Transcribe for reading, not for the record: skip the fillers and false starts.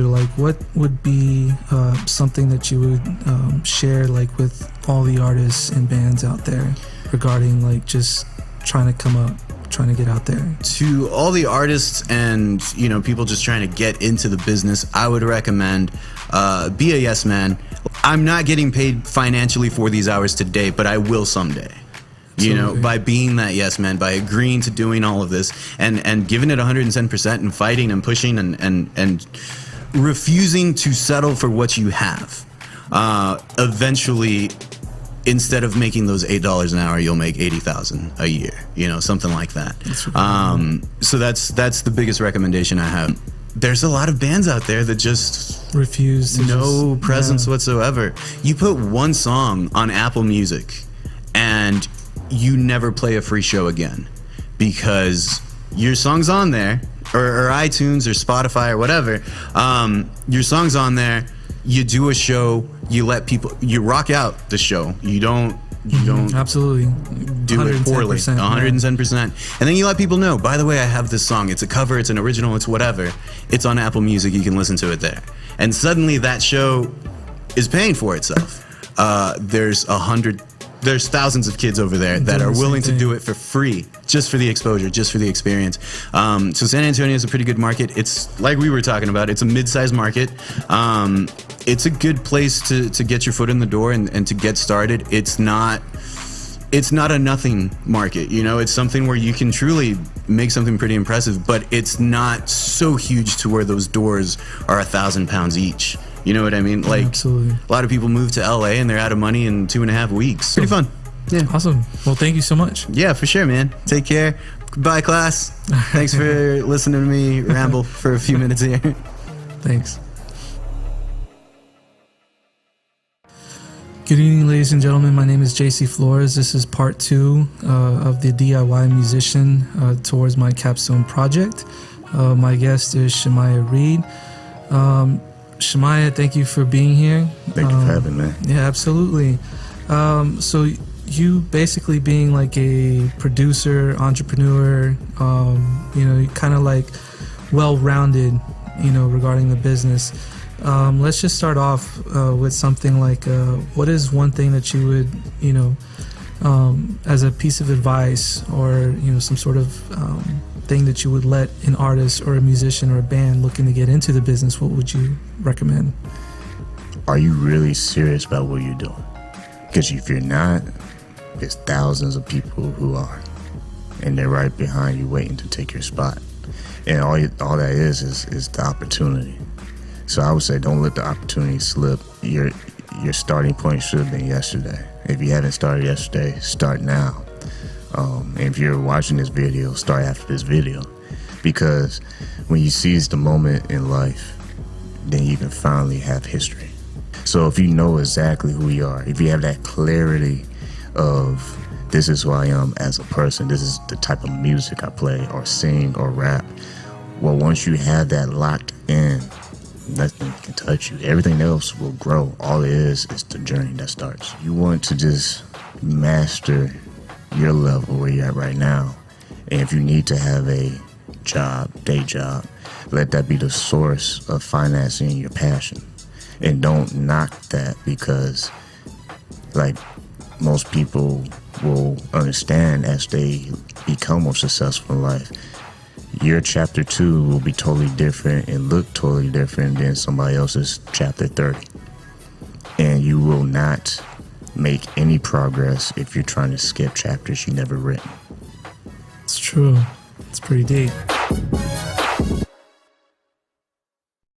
further, like what would be something that you would share like with all the artists and bands out there regarding like just trying to come up, trying to get out there? To all the artists and, you know, people just trying to get into the business, I would recommend be a yes man. I'm not getting paid financially for these hours today, but I will someday. You know, by being that yes man, by agreeing to doing all of this and giving it 110% and fighting and pushing and refusing to settle for what you have. Eventually, instead of making those $8 an hour, you'll make $80,000 a year. You know, something like that. So that's the biggest recommendation I have. There's a lot of bands out there that just refuse to no presence whatsoever. You put one song on Apple Music and you never play a free show again because your song's on there, or iTunes or Spotify or whatever. Your song's on there. You do a show. You let people. You rock out the show. You don't absolutely do it poorly. 110%. And then you let people know. By the way, I have this song. It's a cover. It's an original. It's whatever. It's on Apple Music. You can listen to it there. And suddenly that show is paying for itself. There's thousands of kids over there that are willing to do it for free, just for the exposure, just for the experience. So San Antonio is a pretty good market. It's like we were talking about. It's a mid-sized market. It's a good place to get your foot in the door and to get started. It's not a nothing market. You know, it's something where you can truly make something pretty impressive, but it's not so huge to where those doors are 1,000 pounds each. You know what I mean? Like, absolutely. A lot of people move to LA and they're out of money in 2.5 weeks. Pretty fun. Yeah. Awesome. Well, thank you so much. Yeah, for sure, man. Take care. Goodbye, class. Thanks for listening to me ramble for a few minutes here. Thanks. Good evening, ladies and gentlemen. My name is JC Flores. This is part 2 of the DIY musician towards my Capstone project. My guest is Shemaiah Reed. Shemaiah, thank you for being here. Thank you for having me. Yeah, absolutely. So you basically being like a producer, entrepreneur, you know, kind of like well-rounded, you know, regarding the business. Let's just start off with something like, what is one thing that you would, you know, as a piece of advice or, you know, some sort of thing that you would let an artist or a musician or a band looking to get into the business, what would you recommend? Are you really serious about what you're doing? Because if you're not, there's thousands of people who are, and they're right behind you waiting to take your spot. And all that is the opportunity. So I would say don't let the opportunity slip. Your starting point should have been yesterday. If you haven't started yesterday, start now. And if you're watching this video, start after this video. Because when you seize the moment in life, then you can finally have history. So if you know exactly who you are, if you have that clarity of this is who I am as a person, this is the type of music I play or sing or rap, well, once you have that locked in, nothing can touch you. Everything else will grow. All it is the journey that starts. You want to just master your level where you're at right now. And if you need to have a job, day job, let that be the source of financing your passion. And don't knock that, because like most people will understand as they become more successful in life, your chapter 2 will be totally different and look totally different than somebody else's chapter 30. And you will not make any progress if you're trying to skip chapters you never written. It's true. It's pretty deep.